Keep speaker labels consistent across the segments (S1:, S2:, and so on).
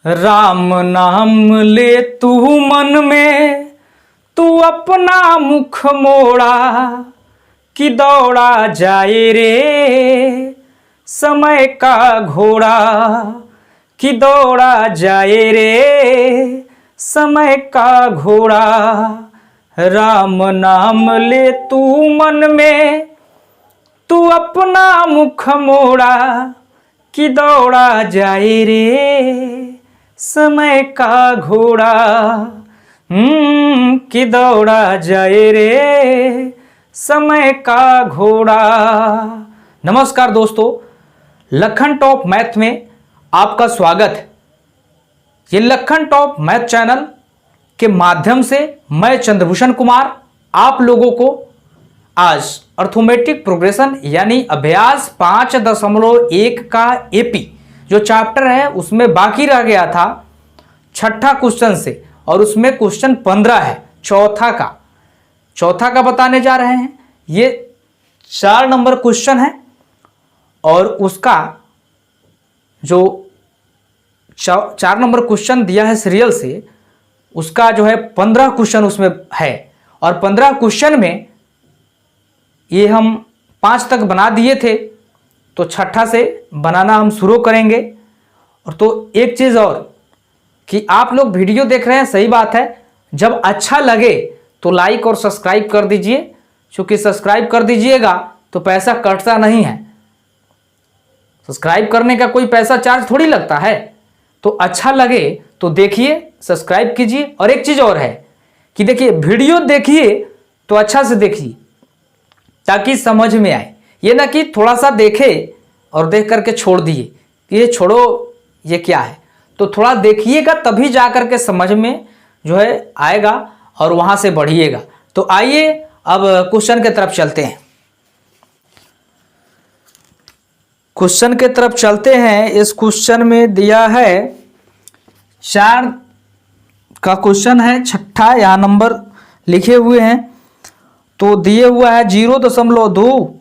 S1: राम नाम ले तू मन में, तू अपना मुख मोड़ा कि दौड़ा जाए रे समय का घोड़ा, कि दौड़ा जाए रे समय का घोड़ा। राम नाम ले तू मन में, तू अपना मुख मोड़ा कि दौड़ा जाए रे समय का घोड़ा। कि दौड़ा जाए रे समय का घोड़ा। नमस्कार दोस्तों, लखन टॉप मैथ में आपका स्वागत है। ये लखन टॉप मैथ चैनल के माध्यम से मैं चंद्रभूषण कुमार आप लोगों को आज अर्थमेटिक प्रोग्रेशन यानी अभ्यास 5.1 का एपी जो चैप्टर है उसमें बाकी रह गया था छठा क्वेश्चन से, और उसमें क्वेश्चन 15 है चौथा का बताने जा रहे हैं। ये 4 नंबर क्वेश्चन है और उसका जो 4 नंबर क्वेश्चन दिया है सीरियल से, उसका जो है 15 क्वेश्चन उसमें है। और 15 क्वेश्चन में ये हम 5 तक बना दिए थे, तो छठा से बनाना हम शुरू करेंगे। और तो एक चीज़ और कि आप लोग वीडियो देख रहे हैं, सही बात है, जब अच्छा लगे तो लाइक और सब्सक्राइब कर दीजिए, क्योंकि सब्सक्राइब कर दीजिएगा तो पैसा कटता नहीं है। सब्सक्राइब करने का कोई पैसा चार्ज थोड़ी लगता है। तो अच्छा लगे तो देखिए, सब्सक्राइब कीजिए। और एक चीज़ और है कि देखिए, वीडियो देखिए तो अच्छा से देखिए ताकि समझ में आए। ये ना कि थोड़ा सा देखे और देख करके छोड़ दिए कि ये छोड़ो, ये क्या है। तो थोड़ा देखिएगा तभी जा करके समझ में जो है आएगा और वहाँ से बढ़िएगा। तो आइए अब क्वेश्चन की तरफ चलते हैं। क्वेश्चन के तरफ चलते हैं। इस क्वेश्चन में दिया है 4 का क्वेश्चन है, छठा यहाँ नंबर लिखे हुए हैं। तो दिए हुआ है 0.2,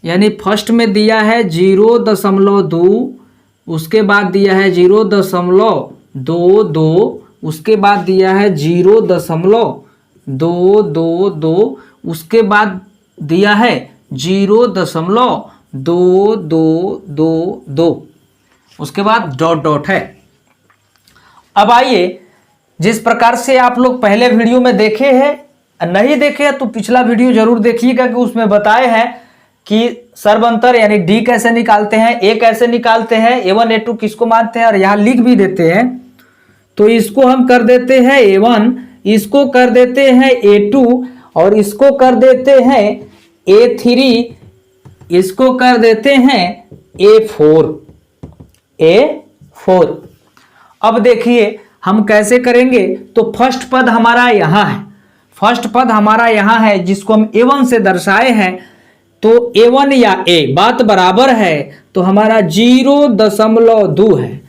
S1: यानी फर्स्ट में दिया है 0.2, उसके बाद दिया है 0.22, उसके बाद दिया है 0.222, उसके बाद दिया है 0.2222, उसके बाद डॉट डॉट है। अब आइए, जिस प्रकार से आप लोग पहले वीडियो में देखे हैं, नहीं देखे हैं तो पिछला वीडियो जरूर देखिएगा कि उसमें बताए हैं कि सर्वअंतर यानी डी कैसे निकालते हैं, ए कैसे निकालते हैं, A1 A2 किसको मानते हैं, और यहाँ लिख भी देते हैं। तो इसको हम कर देते हैं A1, इसको कर देते हैं A2, और इसको कर देते हैं A3, इसको कर देते हैं A4। अब देखिए हम कैसे करेंगे। तो फर्स्ट पद हमारा यहाँ है, फर्स्ट पद हमारा यहाँ है जिसको हम A1 से दर्शाए हैं। तो A1 या A बात बराबर है, तो हमारा 0.2 है।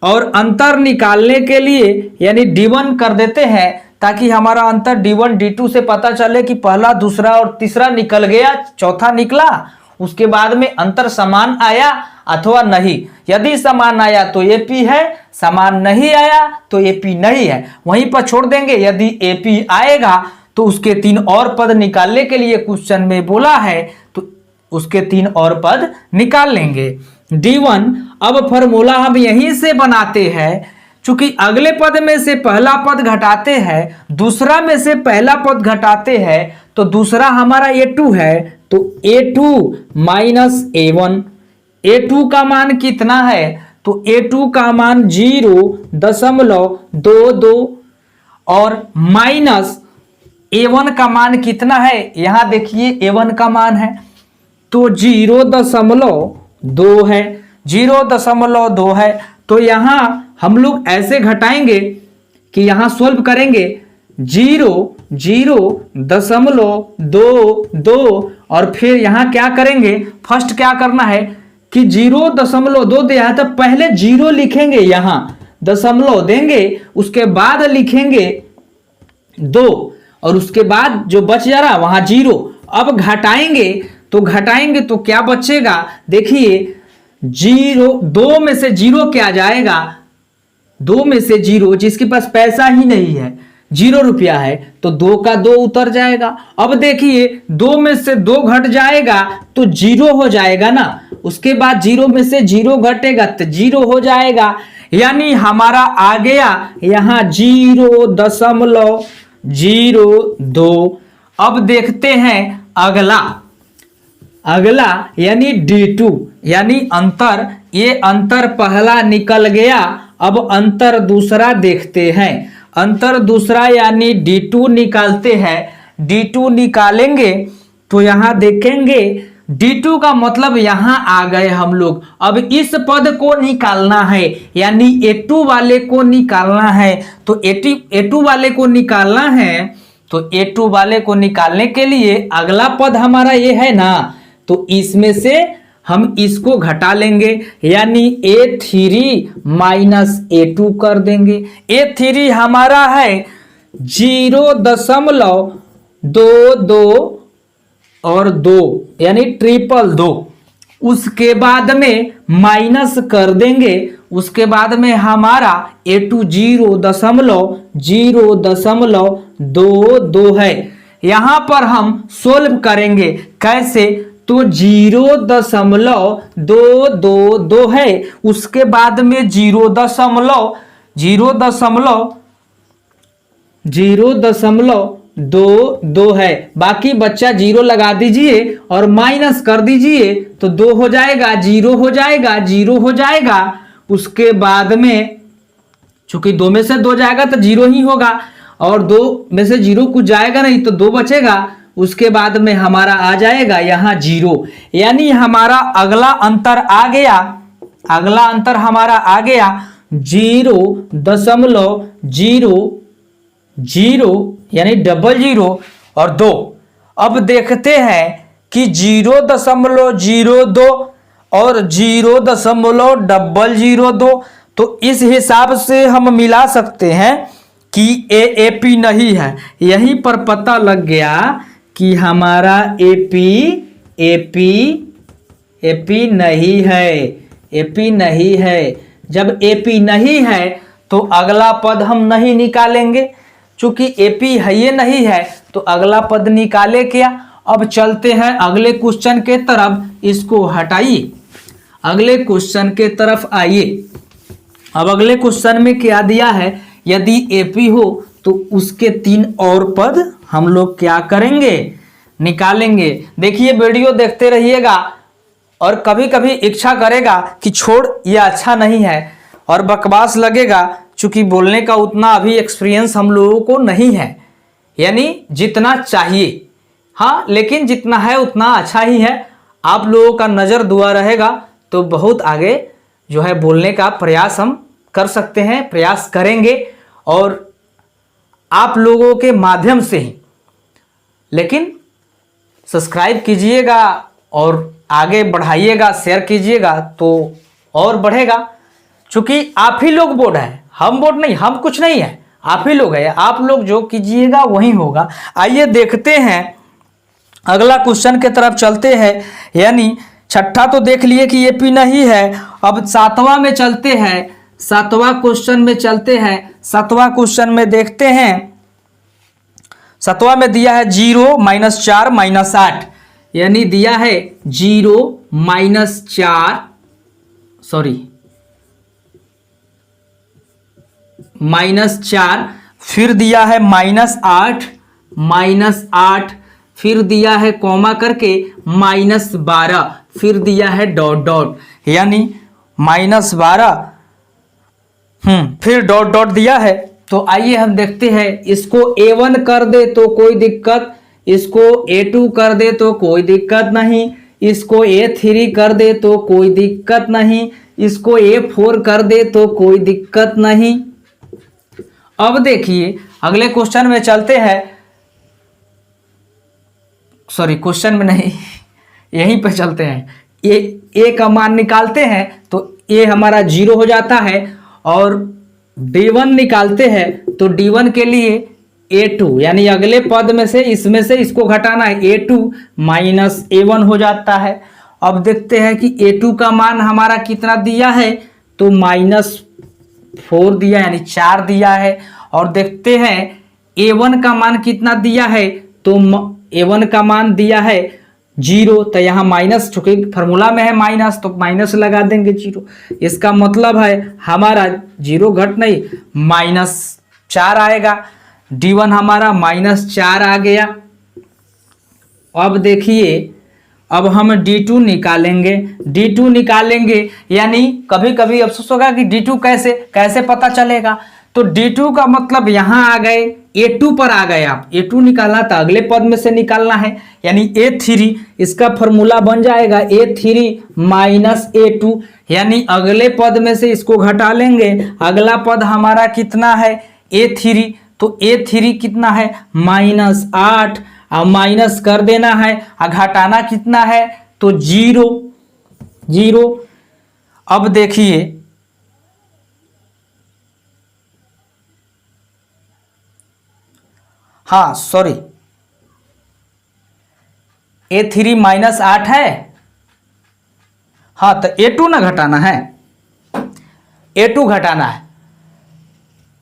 S1: और अंतर निकालने के लिए यानी D1 कर देते हैं, ताकि हमारा अंतर D1 D2 से पता चले कि पहला, दूसरा और तीसरा निकल गया, चौथा निकला। उसके बाद में अंतर समान आया अथवा नहीं। यदि समान आया तो AP है, समान नहीं आया तो AP नहीं है, वहीं पर छोड़ देंगे। यदि AP आएगा तो उसके 3 और पद निकालने के लिए क्वेश्चन में बोला है, तो उसके 3 और पद निकाल लेंगे। D1 अब फॉर्मूला हम यहीं से बनाते हैं, चूंकि अगले पद में से पहला पद घटाते हैं, दूसरा में से पहला पद घटाते हैं, तो दूसरा हमारा A2 है। तो A2 माइनस A1, A2 का मान कितना है, तो A2 का मान 0.22 और माइनस A1 का मान कितना है, यहां देखिए A1 का मान है तो 0.2 है, 0.2 है। तो यहां हम लोग ऐसे घटाएंगे कि यहां सोल्व करेंगे 0.22 और फिर यहां क्या करेंगे, फर्स्ट क्या करना है कि 0.2 दिया है तो पहले 0 लिखेंगे, यहां दशमलव देंगे, उसके बाद लिखेंगे 2 और उसके बाद जो बच जा रहा वहां 0। अब घटाएंगे तो क्या बचेगा, देखिए 0, 2 में से 0 क्या जाएगा, 2 में से 0, जिसके पास पैसा ही नहीं है, 0 रुपया है, तो 2 का 2 उतर जाएगा। अब देखिए 2 में से 2 घट जाएगा तो 0 हो जाएगा ना, उसके बाद 0 में से 0 घटेगा तो 0 हो जाएगा, यानी हमारा आ गया यहां 0.02। अब देखते हैं अगला यानी D2 यानी अंतर, ये अंतर पहला निकल गया। अब अंतर दूसरा देखते हैं, अंतर दूसरा यानी D2 निकालते हैं। D2 निकालेंगे तो यहां देखेंगे D2 का मतलब यहां आ गए हम लोग। अब इस पद को निकालना है, यानी A2 वाले को निकालना है। तो A2 वाले को निकालना है, तो A2 वाले को निकालने के लिए अगला पद हमारा ये है ना, तो इसमें से हम इसको घटा लेंगे, यानी A3 माइनस A2 कर देंगे। A3 हमारा है 0.22 और 2 यानी 222। उसके बाद में माइनस कर देंगे, उसके बाद में हमारा A2 0.22 है। यहां पर हम सोल्व करेंगे, कैसे, तो 0.222 है, उसके बाद में 0.22 है, बाकी बच्चा 0 लगा दीजिए और माइनस कर दीजिए तो 2 हो जाएगा, 0 हो जाएगा, 0 हो जाएगा। उसके बाद में चूंकि 2 में से 2 जाएगा तो 0 ही होगा, और 2 में से 0 कुछ जाएगा नहीं तो 2 बचेगा। उसके बाद में हमारा आ जाएगा यहाँ 0, यानी हमारा अगला अंतर आ गया, अगला अंतर हमारा आ गया 0.00 यानी 00 और 2। अब देखते हैं कि 0.02 और 0.002, तो इस हिसाब से हम मिला सकते हैं कि AP नहीं है। यहीं पर पता लग गया कि हमारा AP नहीं है, AP नहीं है। जब AP नहीं है तो अगला पद हम नहीं निकालेंगे, चूंकि AP है ये नहीं है तो अगला पद निकाले क्या। अब चलते हैं अगले क्वेश्चन के तरफ, इसको हटाइए, अगले क्वेश्चन के तरफ आइए। अब अगले क्वेश्चन में क्या दिया है, यदि AP हो तो उसके 3 और पद हम लोग क्या करेंगे, निकालेंगे। देखिए वीडियो देखते रहिएगा, और कभी कभी इच्छा करेगा कि छोड़, ये अच्छा नहीं है और बकवास लगेगा, चूंकि बोलने का उतना अभी एक्सपीरियंस हम लोगों को नहीं है, यानी जितना चाहिए, हाँ, लेकिन जितना है उतना अच्छा ही है। आप लोगों का नज़र दुआ रहेगा तो बहुत आगे जो है बोलने का प्रयास हम कर सकते हैं, प्रयास करेंगे, और आप लोगों के माध्यम से ही। लेकिन सब्सक्राइब कीजिएगा और आगे बढ़ाइएगा, शेयर कीजिएगा तो और बढ़ेगा, क्योंकि आप ही लोग बोर्ड है, हम बोर्ड नहीं, हम कुछ नहीं है, आप ही लोग है। आप लोग जो कीजिएगा वही होगा। आइए देखते हैं अगला क्वेश्चन के तरफ चलते हैं, यानी छठा तो देख लिए कि AP नहीं है। अब 7वां में चलते हैं, 7वां क्वेश्चन में चलते हैं। 7वां क्वेश्चन में देखते हैं, 7वां में दिया है 0 -4 -8, यानी दिया है 0 -4 -4, फिर दिया है -8 -8, फिर दिया है कॉमा करके -12, फिर दिया है डॉट डॉट, यानी -12 फिर डॉट डॉट दिया है। तो आइए हम देखते हैं, इसको A1 कर दे तो कोई दिक्कत, इसको A2 कर दे तो कोई दिक्कत नहीं, इसको A3 कर दे तो कोई दिक्कत नहीं, इसको A4 कर दे तो कोई दिक्कत नहीं। अब देखिए अगले क्वेश्चन में चलते हैं, सॉरी क्वेश्चन में नहीं, यहीं पे चलते हैं। A का मान निकालते हैं तो A हमारा 0 हो जाता है, और D1 निकालते हैं तो D1 के लिए A2 यानी अगले पद में से इसमें से इसको घटाना है, A2 -A1 हो जाता है। अब देखते हैं कि A2 का मान हमारा कितना दिया है, तो 4 दिया यानी 4 दिया है। और देखते हैं a1 का मान कितना दिया है, तो a1 का मान दिया है 0, तो यहाँ माइनस, चूंकि फार्मूला में है माइनस तो माइनस लगा देंगे 0। इसका मतलब है हमारा 0 घट नहीं -4 आएगा। d1 हमारा -4 आ गया। अब देखिए अब हम d2 निकालेंगे। d2 निकालेंगे यानी कभी कभी अफसोस होगा कि d2 कैसे पता चलेगा, तो d2 का मतलब यहाँ आ गए a2 पर आ गए। आप a2 निकालना था अगले पद में से निकालना है, यानी a3 इसका फॉर्मूला बन जाएगा a3 - a2, यानी अगले पद में से इसको घटा लेंगे। अगला पद हमारा कितना है a3, तो a3 कितना है -8, अब माइनस कर देना है, घटाना कितना है तो 0। अब देखिए हाँ सॉरी a3 -8 है, हाँ तो a2 ना घटाना है, a2 घटाना है,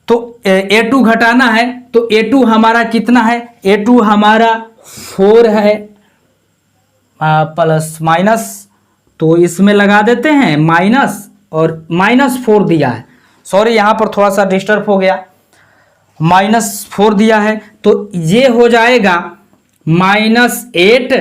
S1: तो a2 घटाना है तो a2 हमारा कितना है, a2 हमारा 4 है प्लस माइनस, तो इसमें लगा देते हैं माइनस और -4 दिया है, सॉरी यहाँ पर थोड़ा सा डिस्टर्ब हो गया, -4 दिया है तो ये हो जाएगा -8।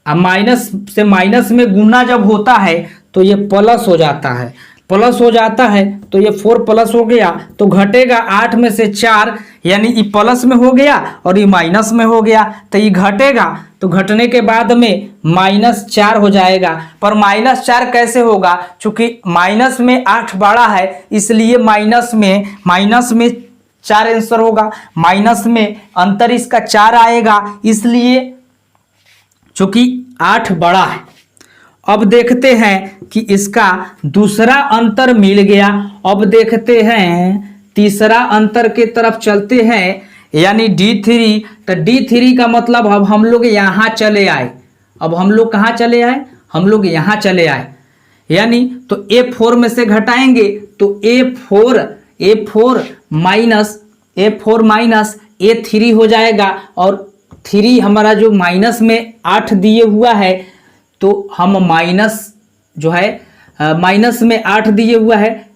S1: माइनस से माइनस में गुना जब होता है तो ये प्लस हो जाता है, प्लस हो जाता है तो ये 4 प्लस हो गया, तो घटेगा 8 में से 4, यानी ये प्लस में हो गया और ये माइनस में हो गया, तो ये घटेगा, तो घटने के बाद में -4 हो जाएगा। पर -4 कैसे होगा, चूंकि माइनस में 8 बड़ा है इसलिए माइनस में 4 आंसर होगा, माइनस में अंतर इसका 4 आएगा, इसलिए चूंकि 8 बड़ा है। अब देखते हैं कि इसका दूसरा अंतर मिल गया। अब देखते हैं तीसरा अंतर के तरफ चलते हैं, यानी D3, तो D3 का मतलब अब हम लोग यहाँ चले आए। अब हम लोग कहाँ चले आए, हम लोग यहाँ चले आए, यानी तो A4 में से घटाएंगे तो A4 माइनस A3 हो जाएगा, और 3 हमारा जो माइनस में 8 दिए हुआ है तो हम माइनस जो है माइनस में 8 दिए हुआ है,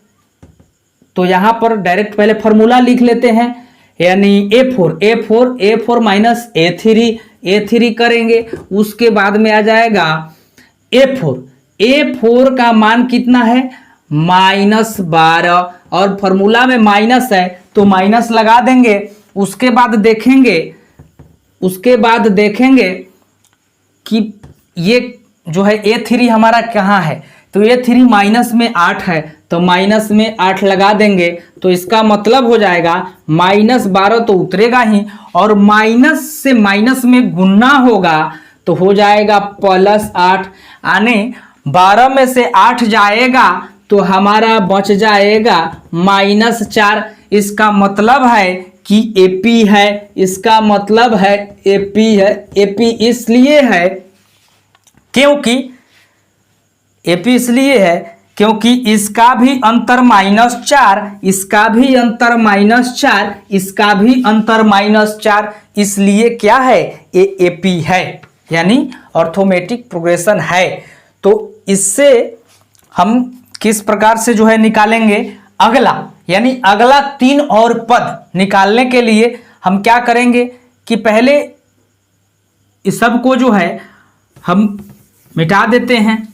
S1: तो यहाँ पर डायरेक्ट पहले फॉर्मूला लिख लेते हैं, यानी A4 माइनस A3 करेंगे, उसके बाद में आ जाएगा A4 का मान कितना है -12, और फॉर्मूला में माइनस है तो माइनस लगा देंगे। उसके बाद देखेंगे कि ये जो है A3 हमारा कहाँ है, तो A3 माइनस में 8 है, तो माइनस में 8 लगा देंगे, तो इसका मतलब हो जाएगा -12 तो उतरेगा ही, और माइनस से माइनस में गुना होगा तो हो जाएगा +8, यानी 12 में से 8 जाएगा तो हमारा बच जाएगा -4। इसका मतलब है कि AP है, इसका मतलब है AP है। AP इसलिए है क्योंकि AP इसलिए है क्योंकि इसका भी अंतर -4, इसका भी अंतर -4, इसका भी अंतर -4, इसलिए क्या है ये AP है, यानी अर्थमेटिक प्रोग्रेशन है। तो इससे हम किस प्रकार से जो है निकालेंगे अगला, यानी अगला 3 और पद निकालने के लिए हम क्या करेंगे कि पहले इस सब को जो है हम मिटा देते हैं।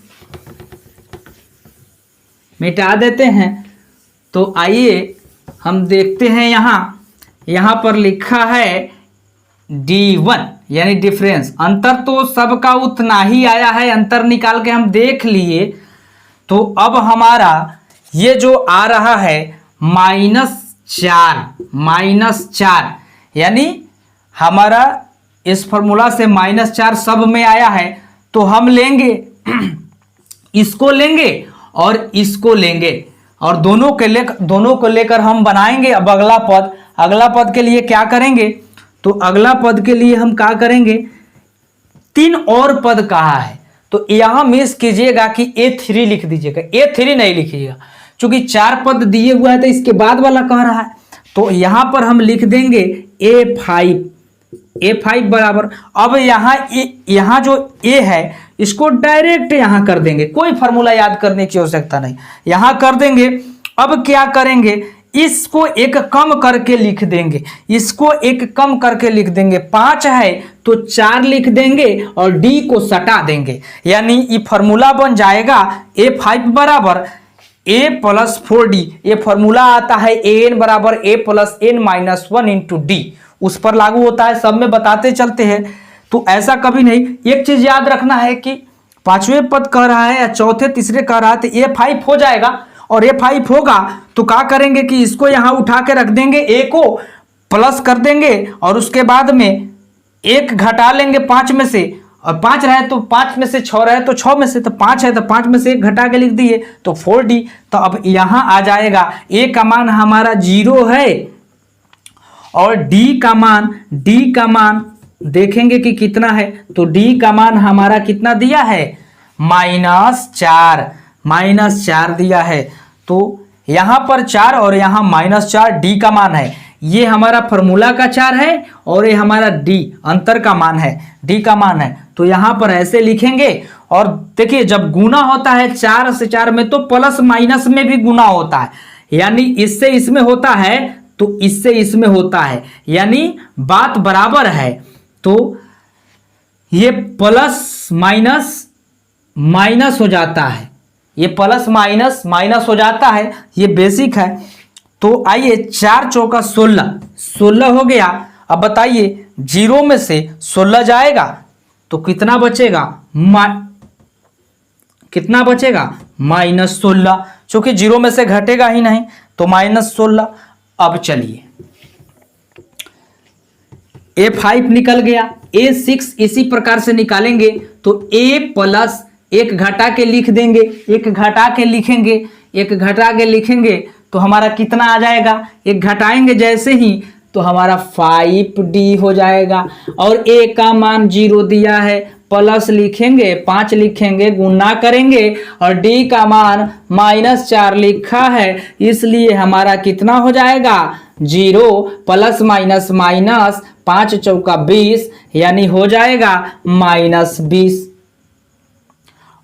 S1: तो आइए हम देखते हैं, यहाँ पर लिखा है D1 यानी डिफरेंस, अंतर तो सबका उतना ही आया है, अंतर निकाल के हम देख लिए। तो अब हमारा ये जो आ रहा है -4, यानी हमारा इस फॉर्मूला से -4 सब में आया है, तो हम लेंगे इसको लेंगे और इसको लेंगे, और दोनों को लेकर हम बनाएंगे अब अगला पद के लिए क्या करेंगे, तो अगला पद के लिए हम क्या करेंगे, 3 और पद कहा है, तो यहां मिस कीजिएगा कि A3 लिख दीजिएगा, A3 नहीं लिखिएगा, चूंकि 4 पद दिए हुआ है तो इसके बाद वाला कह रहा है, तो यहां पर हम लिख देंगे A5 बराबर, अब यहाँ जो A है इसको डायरेक्ट यहां कर देंगे, कोई फॉर्मूला याद करने की आवश्यकता नहीं, यहां कर देंगे। अब क्या करेंगे, इसको एक कम करके लिख देंगे, इसको एक कम करके लिख देंगे। 5 है तो 4 लिख देंगे और डी को सटा देंगे, यानी ये फॉर्मूला बन जाएगा A5 बराबर A प्लस 4D। ये फॉर्मूला आता है AN बराबर A plus N minus 1 into D, उस पर लागू होता है, सब में बताते चलते हैं। तो ऐसा कभी नहीं, एक चीज याद रखना है कि 5वें पद कह रहा है या चौथे तीसरे कह रहा है तो A5 हो जाएगा, और A5 होगा तो क्या करेंगे कि इसको यहां उठा के रख देंगे, A को प्लस कर देंगे और उसके बाद में 1 घटा लेंगे 5 में से, और 5 रहे तो 5 में से 6 रहे तो 6 में से, तो 5 है तो 5 में से 1 घटा के लिख दिए तो 4D। तो अब यहां आ जाएगा A का मान हमारा 0 है और D का मान देखेंगे कि कितना है, तो D का मान हमारा कितना दिया है, -4 दिया है। तो यहां पर 4 और यहां -4 D का मान है, ये हमारा फॉर्मूला का 4 है और ये हमारा D अंतर का मान है, D का मान है। तो यहां पर ऐसे लिखेंगे, और देखिए जब गुना होता है 4 से 4 में तो प्लस माइनस में भी गुना होता है, यानी इससे इसमें होता है तो इससे इसमें होता है, यानी बात बराबर है। तो ये प्लस माइनस हो जाता है, ये प्लस माइनस हो जाता है, ये बेसिक है। तो आइए 4 चौका 16 हो गया। अब बताइए 0 में से 16 जाएगा तो कितना बचेगा, -16, क्योंकि 0 में से घटेगा ही नहीं तो -16। अब चलिए A5 निकल गया, A6 इसी प्रकार से निकालेंगे तो A प्लस 1 घटा के लिख देंगे, 1 घटा के लिखेंगे तो हमारा कितना आ जाएगा, 1 घटाएंगे जैसे ही तो हमारा 5D हो जाएगा। और A का मान 0 दिया है, प्लस लिखेंगे 5 लिखेंगे, गुना करेंगे और D का मान -4 लिखा है, इसलिए हमारा कितना हो जाएगा, 0 प्लस माइनस 5 चौका 20, यानी हो जाएगा -20।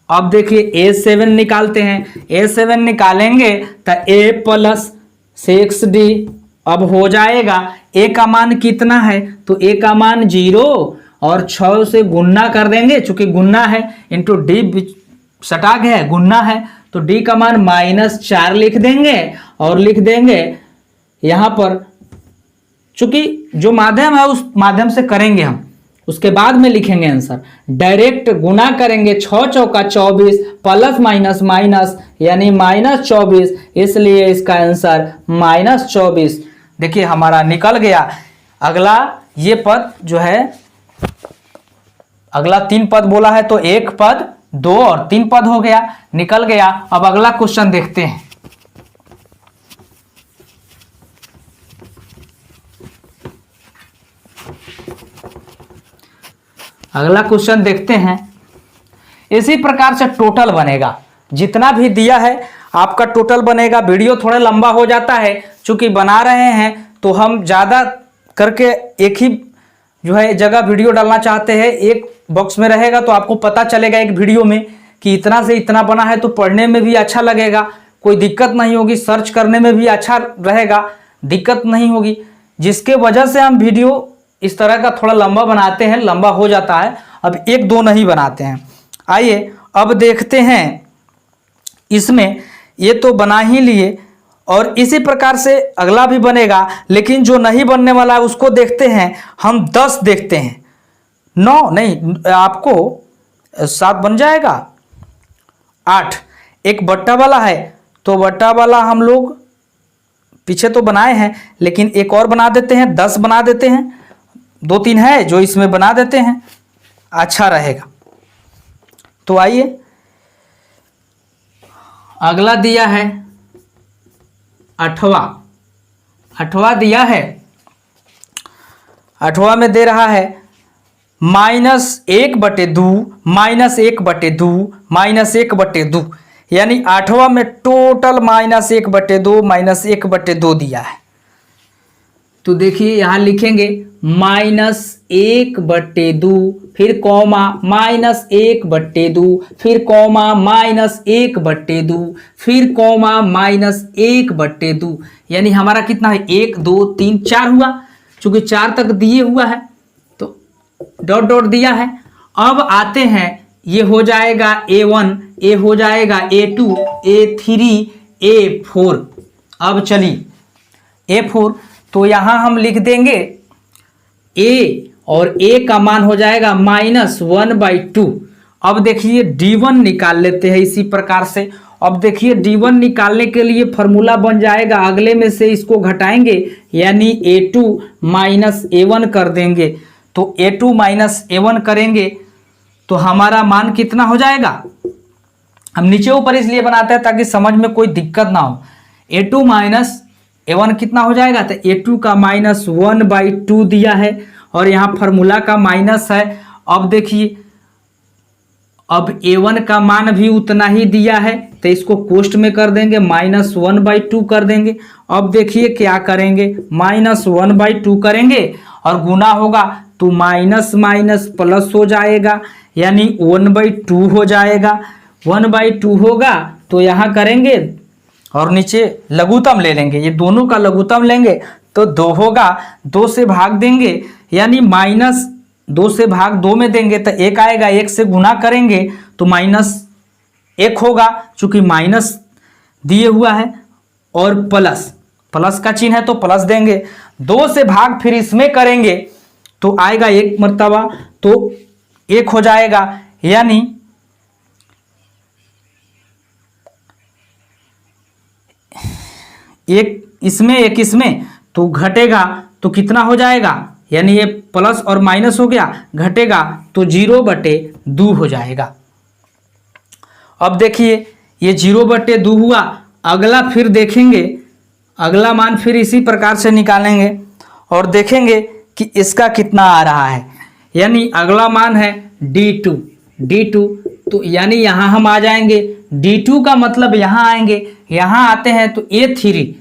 S1: अब देखिए A7 निकालते हैं, A7 निकालेंगे तो A प्लस 6D अब हो जाएगा। A का मान कितना है, तो A का मान 0 और 6 से गुन्ना कर देंगे, चूंकि गुन्ना है, इंटू D सटा गया, गुन्ना है, तो D का मान -4 लिख देंगे और लिख देंगे यहां पर, चूंकि जो माध्यम है उस माध्यम से करेंगे हम, उसके बाद में लिखेंगे आंसर, डायरेक्ट गुना करेंगे 6 चौका 24 प्लस माइनस यानी -24, इसलिए इसका आंसर -24। देखिए हमारा निकल गया। अगला ये पद जो है, अगला 3 पद बोला है तो 1 पद 2 और 3 पद हो गया, निकल गया। अब अगला क्वेश्चन देखते हैं। अगला क्वेश्चन देखते हैं। इसी प्रकार से टोटल बनेगा, जितना भी दिया है आपका टोटल बनेगा। वीडियो थोड़ा लंबा हो जाता है, चूंकि बना रहे हैं तो हम ज़्यादा करके एक ही जो है जगह वीडियो डालना चाहते हैं, एक बॉक्स में रहेगा तो आपको पता चलेगा एक वीडियो में कि इतना से इतना बना है, तो पढ़ने में भी अच्छा लगेगा, कोई दिक्कत नहीं होगी, सर्च करने में भी अच्छा रहेगा, दिक्कत नहीं होगी। जिसके वजह से हम वीडियो इस तरह का थोड़ा लंबा बनाते हैं, लंबा हो जाता है, अब 1-2 नहीं बनाते हैं। आइए अब देखते हैं, इसमें ये तो बना ही लिए और इसी प्रकार से अगला भी बनेगा, लेकिन जो नहीं बनने वाला है उसको देखते हैं। हम 10 देखते हैं, 9 नहीं, आपको 7 बन जाएगा, 8 एक बट्टा वाला है, तो बट्टा वाला हम लोग पीछे तो बनाए हैं, लेकिन एक और बना देते हैं, 10 बना देते हैं, 2-3 है जो इसमें बना देते हैं, अच्छा रहेगा। तो आइए अगला दिया है 8वां दिया है। 8वां में दे रहा है -1/2 -1/2 -1/2, यानी 8वां में टोटल -1/2 -1/2 दिया है। तो देखिए यहाँ लिखेंगे -1/2 फिर कॉमा -1/2 फिर कॉमा -1/2 फिर कॉमा -1/2, यानी हमारा कितना है 1 2 3 4 हुआ। चूंकि 4 तक दिए हुआ है तो डॉट डॉट दिया है। अब आते हैं, ये हो जाएगा A1, ये हो जाएगा A2, A3, A4। अब चलिए A4, तो यहाँ हम लिख देंगे A और A का मान हो जाएगा -1/2। अब देखिए D1 निकाल लेते हैं इसी प्रकार से। अब देखिए D1 निकालने के लिए फॉर्मूला बन जाएगा, अगले में से इसको घटाएंगे यानी A2 -A1 कर देंगे। तो A2 -A1 करेंगे तो हमारा मान कितना हो जाएगा। हम नीचे ऊपर इसलिए बनाते हैं ताकि समझ में कोई दिक्कत ना हो। A2 -A1 कितना हो जाएगा, तो A2 का -1/2 दिया है और यहाँ फार्मूला का माइनस है। अब देखिए अब A1 का मान भी उतना ही दिया है तो इसको कोष्ट में कर देंगे, -1/2 कर देंगे। अब देखिए क्या करेंगे, -1/2 करेंगे और गुना होगा तो माइनस माइनस प्लस हो जाएगा यानी 1/2 हो जाएगा। 1/2 होगा तो यहाँ करेंगे और नीचे लघुत्तम ले लेंगे, ये दोनों का लघुत्तम लेंगे तो 2 होगा। 2 से भाग देंगे यानी -2 से भाग 2 में देंगे तो 1 आएगा। 1 से गुना करेंगे तो -1 होगा, चूंकि माइनस दिए हुआ है और प्लस का चिन्ह है तो प्लस देंगे। 2 से भाग फिर इसमें करेंगे तो आएगा 1 मर्तबा तो 1 हो जाएगा, यानी एक इसमें तो घटेगा तो कितना हो जाएगा, यानी ये प्लस और माइनस हो गया, घटेगा तो 0/2 हो जाएगा। अब देखिए ये 0/2 हुआ। अगला फिर देखेंगे, अगला मान फिर इसी प्रकार से निकालेंगे और देखेंगे कि इसका कितना आ रहा है। यानी अगला मान है D2 तो यानी यहाँ हम आ जाएंगे, D2 का मतलब यहाँ आएंगे, यहाँ आते हैं तो A3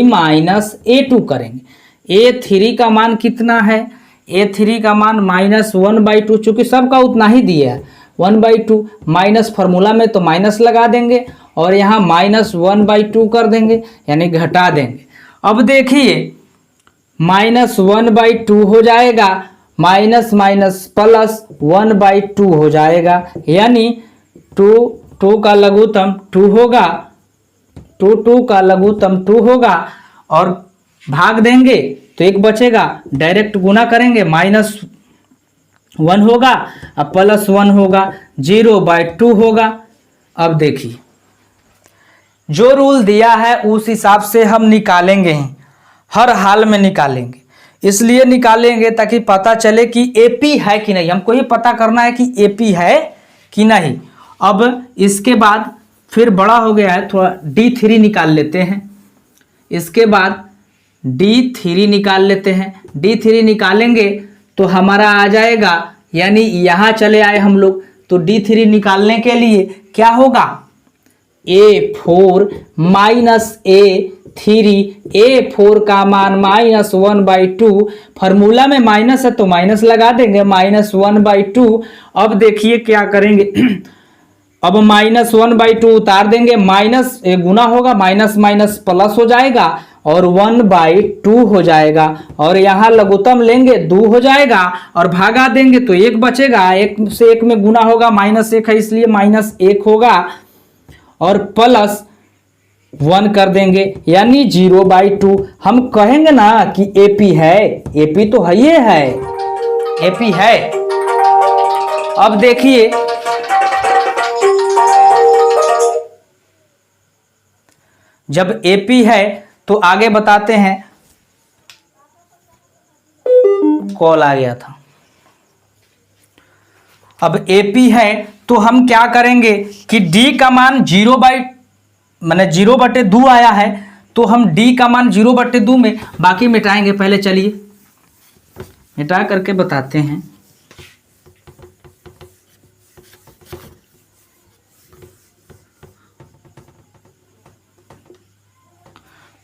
S1: -A2 करेंगे। A3 का मान कितना है, A3 का मान -1/2, चूंकि सबका उतना ही दिया है 1/2 माइनस फार्मूला में तो माइनस लगा देंगे और यहाँ -1/2 कर देंगे यानी घटा देंगे। अब देखिए -1/2 हो जाएगा, माइनस माइनस प्लस 1/2 हो जाएगा यानी 2 का लघुत्तम 2 होगा, 2 का लघुत्तम 2 होगा और भाग देंगे तो 1 बचेगा, डायरेक्ट गुना करेंगे -1 होगा और +1 होगा, 0/2 होगा। अब देखिए जो रूल दिया है उस हिसाब से हम निकालेंगे ही, हर हाल में निकालेंगे। इसलिए निकालेंगे ताकि पता चले कि AP है कि नहीं, हमको ये पता करना है कि AP है कि नहीं। अब इसके बाद फिर बड़ा हो गया है थोड़ा, D3 निकाल लेते हैं। इसके बाद D3 निकाल लेते हैं। D3 निकालेंगे तो हमारा आ जाएगा, यानी यहाँ चले आए हम लोग तो D3 निकालने के लिए क्या होगा, A4 -A3, A4 का मान -1/2, फार्मूला में माइनस है तो माइनस लगा देंगे, -1/2। अब देखिए क्या करेंगे, अब -1/2 उतार देंगे, माइनस गुना होगा, माइनस माइनस प्लस हो जाएगा और 1/2 हो जाएगा और यहाँ लघुत्तम लेंगे 2 हो जाएगा और भागा देंगे तो 1 बचेगा। 1 से 1 में गुना होगा, -1 है इसलिए -1 होगा और +1 कर देंगे यानी 0/2। हम कहेंगे ना कि AP है, AP तो है, ये है AP है। अब देखिए जब AP है तो आगे बताते हैं, कॉल आ गया था। अब AP है तो हम क्या करेंगे कि D का मान 0/2 आया है तो हम D का मान 0/2 में बाकी मिटाएंगे। पहले चलिए मिटा करके बताते हैं।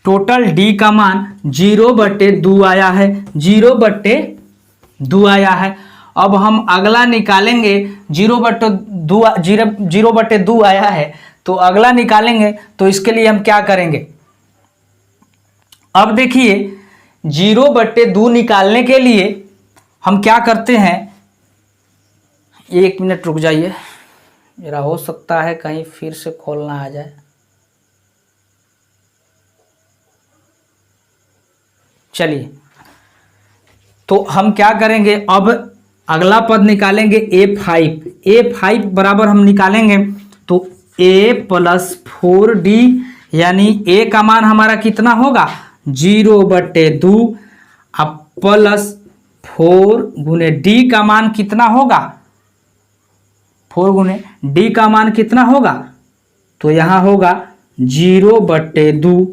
S1: टोटल डी का मान 0/2 आया है, 0/2 आया है। अब हम अगला निकालेंगे, 0/2 आया है तो अगला निकालेंगे। तो इसके लिए हम क्या करेंगे, अब देखिए 0/2 निकालने के लिए हम क्या करते हैं, 1 मिनट रुक जाइए, मेरा हो सकता है कहीं फिर से खोलना आ जाए। चलिए, तो हम क्या करेंगे, अब अगला पद निकालेंगे a5 बराबर हम निकालेंगे तो a + 4d, यानी a का मान हमारा कितना होगा 0/2, अब +4 गुने d का मान कितना होगा, 4 गुने d का मान कितना होगा, तो यहाँ होगा 0/2,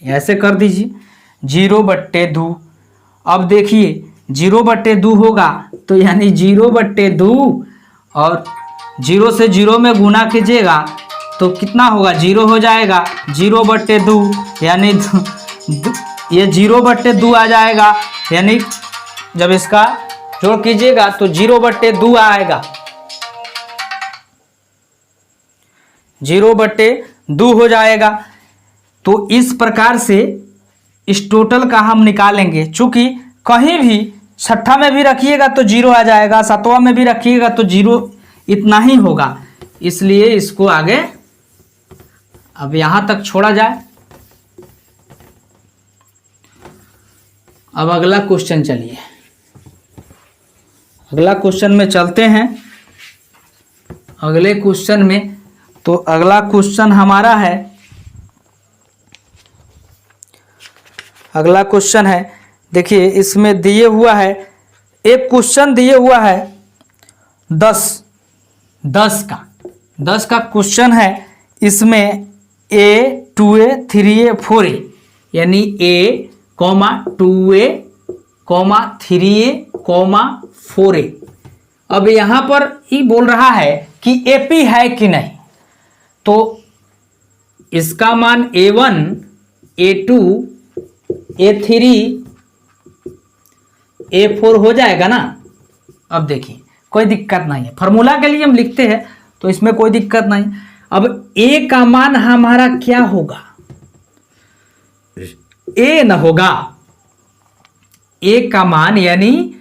S1: ऐसे कर दीजिए 0/2। अब देखिए 0/2 होगा तो यानी 0/2 और 0 से 0 में गुना कीजिएगा तो कितना होगा, 0 हो जाएगा, 0/2 यानी ये 0/2 आ जाएगा, यानी जब इसका जोड़ कीजिएगा तो 0/2 आएगा, 0/2 हो जाएगा। तो इस प्रकार से इस टोटल का हम निकालेंगे। चूंकि कहीं भी छठा में भी रखिएगा तो 0 आ जाएगा, सातवां में भी रखिएगा तो 0 इतना ही होगा, इसलिए इसको आगे अब यहां तक छोड़ा जाए। अब अगला क्वेश्चन, चलिए अगला क्वेश्चन में चलते हैं। अगले क्वेश्चन में, तो अगला क्वेश्चन हमारा है, अगला क्वेश्चन है, देखिए इसमें दिए हुआ है, एक क्वेश्चन दिए हुआ है 10 का क्वेश्चन है। इसमें a 2a 3a 4a, यानी a, 2a, 3a, 4a। अब यहाँ पर ही बोल रहा है कि AP है कि नहीं, तो इसका मान A1, A2, A3, A4 हो जाएगा ना। अब देखिए कोई दिक्कत नहीं है, फॉर्मूला के लिए हम लिखते हैं तो इसमें कोई दिक्कत नहीं। अब A का मान हमारा क्या होगा, A न होगा, A का मान यानी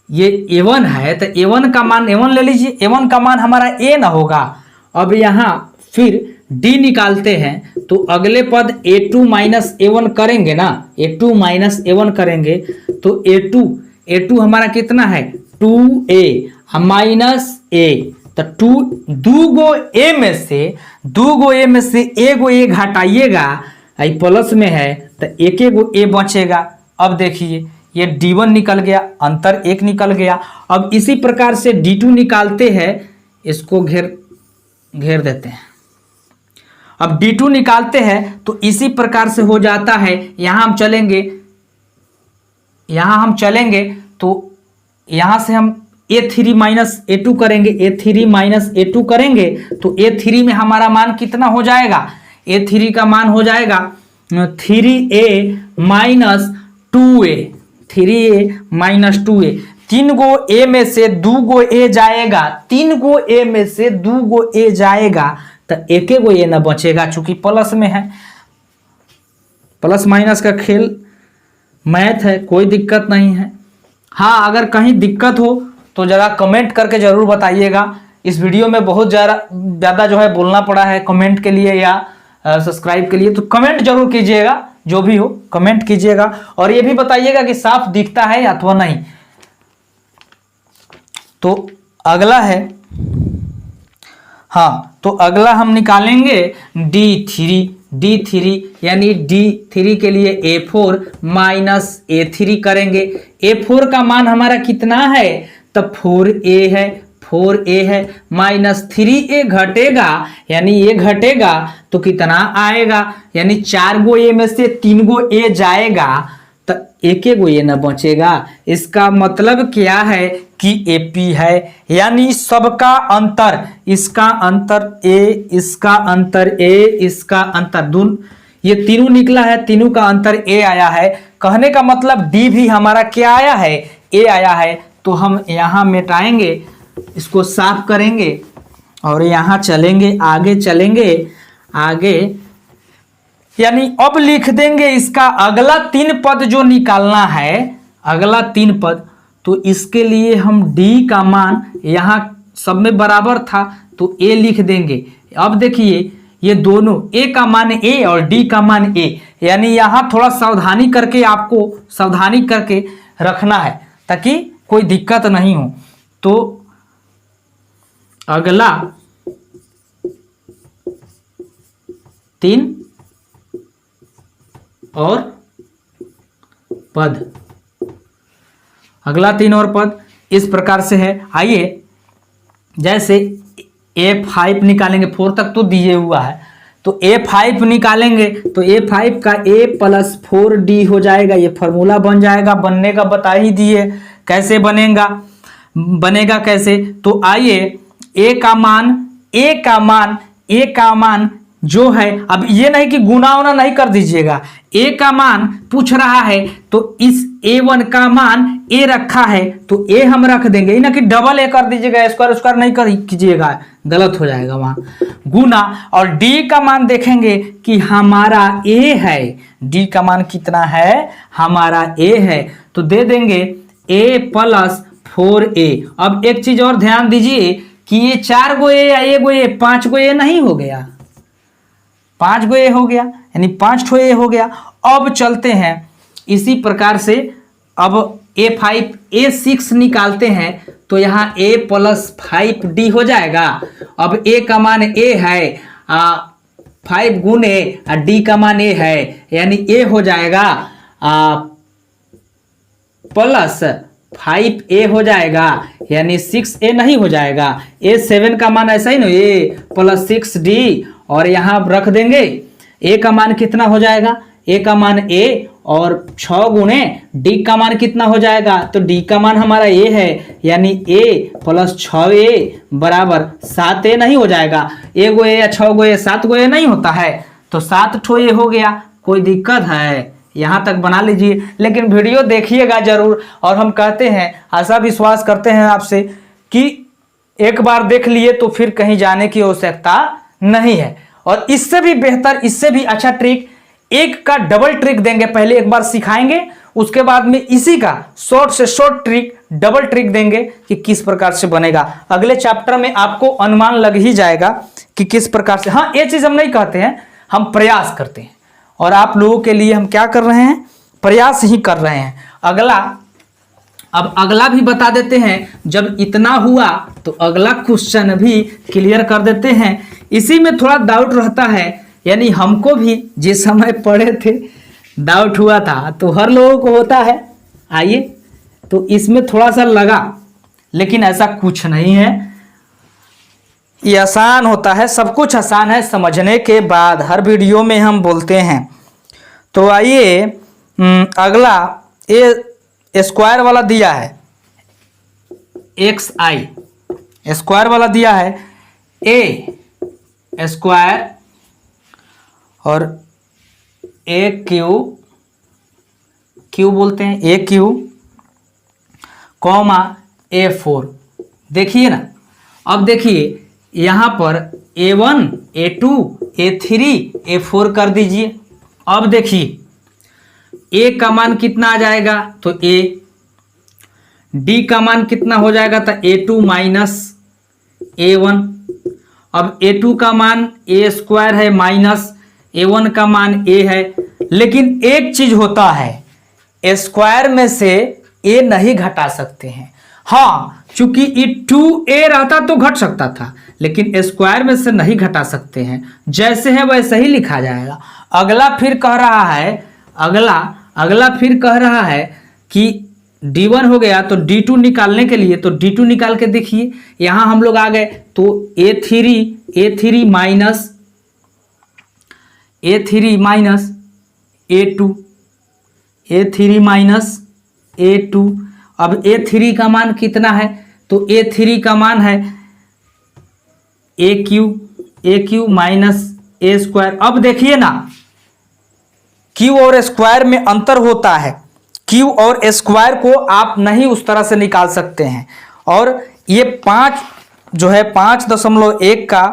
S1: ये A1 है तो A1 का मान A1 ले लीजिए, A1 का मान हमारा A न होगा। अब यहाँ फिर D निकालते हैं तो अगले पद A2 - A1 करेंगे ना, A2 - A1 करेंगे तो A2 हमारा कितना है 2A -A, तो 2 गो A में से एगो A घटाइएगा, आई प्लस में है तो एक गो A बचेगा। अब देखिए ये D1 निकल गया, अंतर 1 निकल गया। अब इसी प्रकार से D2 निकालते हैं, इसको घेर देते हैं। अब D2 निकालते हैं तो इसी प्रकार से हो जाता है। यहाँ हम चलेंगे तो यहाँ से हम A3 - A2 करेंगे, A3 - A2 करेंगे तो A3 में हमारा मान कितना हो जाएगा, A3 का मान हो जाएगा 3A - 2A, 3A - 2A। 3 go A में से 2 गो A जाएगा, 3 गो A में से 2 गो A जाएगा तो एक गो A ना बचेगा, चूंकि प्लस में है, प्लस माइनस का खेल मैथ है, कोई दिक्कत नहीं है। हाँ, अगर कहीं दिक्कत हो तो ज़रा कमेंट करके ज़रूर बताइएगा। इस वीडियो में बहुत ज़्यादा जो है बोलना पड़ा है कमेंट के लिए या सब्सक्राइब के लिए, तो कमेंट जरूर कीजिएगा, जो भी हो कमेंट कीजिएगा और ये भी बताइएगा कि साफ दिखता है अथवा नहीं। तो अगला है, हाँ, तो अगला हम निकालेंगे D3, यानी D3 के लिए A4 - A3 करेंगे। A4 का मान हमारा कितना है, तब 4A है, 4A है -3A घटेगा, यानी ये घटेगा तो कितना आएगा, यानी 4 गो A में से 3 गो A जाएगा तो एक गो A न बचेगा। इसका मतलब क्या है कि AP है, यानी सबका अंतर, इसका अंतर A, इसका अंतर A, इसका अंतर ये तीनों निकला है, तीनों का अंतर ए आया है। कहने का मतलब डी भी हमारा क्या आया है, ए आया है। तो हम यहाँ मिटाएंगे, इसको साफ करेंगे और यहाँ चलेंगे, आगे चलेंगे, आगे यानी अब लिख देंगे इसका अगला 3 पद जो निकालना है, अगला 3 पद। तो इसके लिए हम डी का मान यहाँ सब में बराबर था तो ए लिख देंगे। अब देखिए ये दोनों ए का मान ए और डी का मान ए, यानी यहाँ थोड़ा सावधानी करके, आपको सावधानी करके रखना है ताकि कोई दिक्कत नहीं हो। तो अगला 3 और पद, अगला 3 और पद इस प्रकार से है। आइए जैसे A5 निकालेंगे, 4 तक तो दिए हुआ है, तो A5 निकालेंगे तो A5 का A प्लस 4D हो जाएगा। ये फॉर्मूला बन जाएगा, बनने का बता ही दिए कैसे बनेगा कैसे। तो आइए A का मान जो है, अब ये नहीं कि गुना उना नहीं कर दीजिएगा, ए का मान पूछ रहा है तो इस A1 का मान ए रखा है तो ए हम रख देंगे, ना कि डबल ए कर दीजिएगा, स्क्वायर नहीं कर कीजिएगा, गलत हो जाएगा वहां। गुना और डी का मान देखेंगे कि हमारा ए है, डी का मान कितना है, हमारा ए है, तो दे देंगे ए प्लस 4a। अब एक चीज और ध्यान दीजिए कि ये 4 गो ए या 1 गो ए, 5 गो ए नहीं हो गया, 5 गो ए हो गया, यानी 5 ठो ए हो गया। अब चलते हैं इसी प्रकार से, अब A5 A6 निकालते हैं तो यहाँ A प्लस 5D हो जाएगा। अब A का मान A है, 5 गुने D का मान A है, यानी A हो जाएगा प्लस 5A हो जाएगा, यानी 6A नहीं हो जाएगा। A7 का मान ऐसा ही ना, A प्लस 6D, और यहाँ रख देंगे A का मान कितना हो जाएगा, A का मान A और 6 गुणे D का मान कितना हो जाएगा, तो D का मान हमारा A है, यानी A प्लस 6A बराबर 7A नहीं हो जाएगा। 1 गो A या 6 गो A 7 गो A नहीं होता है, तो 7 ठो A हो गया। कोई दिक्कत है, यहाँ तक बना लीजिए, लेकिन वीडियो देखिएगा जरूर। और हम कहते हैं, ऐसा विश्वास करते हैं आपसे कि एक बार देख लिए तो फिर कहीं जाने की आवश्यकता नहीं है। और इससे भी बेहतर, इससे भी अच्छा ट्रिक, एक का डबल ट्रिक देंगे। पहले एक बार सिखाएंगे, उसके बाद में इसी का शॉर्ट से शॉर्ट ट्रिक, डबल ट्रिक देंगे कि किस प्रकार से बनेगा। अगले चैप्टर में आपको अनुमान लग ही जाएगा कि किस प्रकार से। हाँ, ये चीज हम नहीं कहते हैं, हम प्रयास करते हैं, और आप लोगों के लिए हम क्या कर रहे हैं, प्रयास ही कर रहे हैं। अब अगला भी बता देते हैं। जब इतना हुआ तो अगला क्वेश्चन भी क्लियर कर देते हैं। इसी में थोड़ा डाउट रहता है, यानी हमको भी जिस समय पढ़े थे डाउट हुआ था, तो हर लोगों को होता है। आइए, तो इसमें थोड़ा सा लगा, लेकिन ऐसा कुछ नहीं है, ये आसान होता है, सब कुछ आसान है समझने के बाद, हर वीडियो में हम बोलते हैं। तो आइए अगला ए स्क्वायर वाला दिया है, XI स्क्वायर वाला दिया है, ए स्क्वायर और क्यू बोलते हैं, AQ कॉमा A4। देखिए ना, अब देखिए यहाँ पर A1 A2 A3 A4 कर दीजिए। अब देखिए A का मान कितना आ जाएगा, तो A, D का मान कितना हो जाएगा, तो A2 माइनस A1। अब A2 का मान A स्क्वायर है माइनस A1 का मान A है, लेकिन एक चीज होता है, स्क्वायर में से A नहीं घटा सकते हैं। हाँ, चूंकि ये 2A रहता तो घट सकता था, लेकिन स्क्वायर में से नहीं घटा सकते हैं, जैसे है वैसे ही लिखा जाएगा। अगला फिर कह रहा है कि D1 हो गया, तो D2 निकालने के लिए, तो D2 निकाल के देखिए, यहां हम लोग आ गए, तो A3 minus A2, A3 minus A2। अब A3 का मान कितना है, तो A3 का मान है AQ माइनस A स्क्वायर। अब देखिए ना, क्यू और स्क्वायर में अंतर होता है। क्यू और स्क्वायर को आप नहीं उस तरह से निकाल सकते हैं। और ये 5 जो है 5.1 का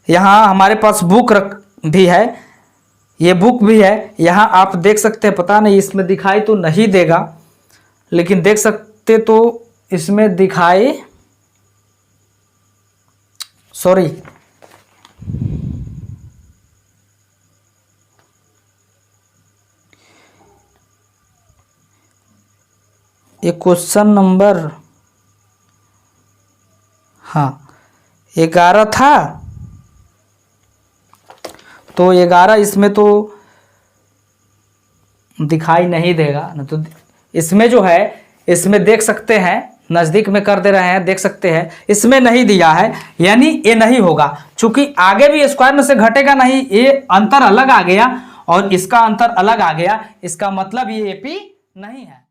S1: यहाँ हमारे पास बुक भी है, ये बुक भी है, यहाँ आप देख सकते हैं। पता नहीं इसमें दिखाई तो नहीं देगा, लेकिन देख सकते तो इसमें दिखाई, सॉरी, ये क्वेश्चन नंबर, हाँ 11 था, तो 11 इसमें तो दिखाई नहीं देगा ना। तो इसमें जो है, इसमें देख सकते हैं, नज़दीक में कर दे रहे हैं, देख सकते हैं इसमें नहीं दिया है, यानी ये नहीं होगा। चूंकि आगे भी स्क्वायर में से घटेगा नहीं, ये अंतर अलग आ गया और इसका अंतर अलग आ गया, इसका मतलब ये एपी नहीं है।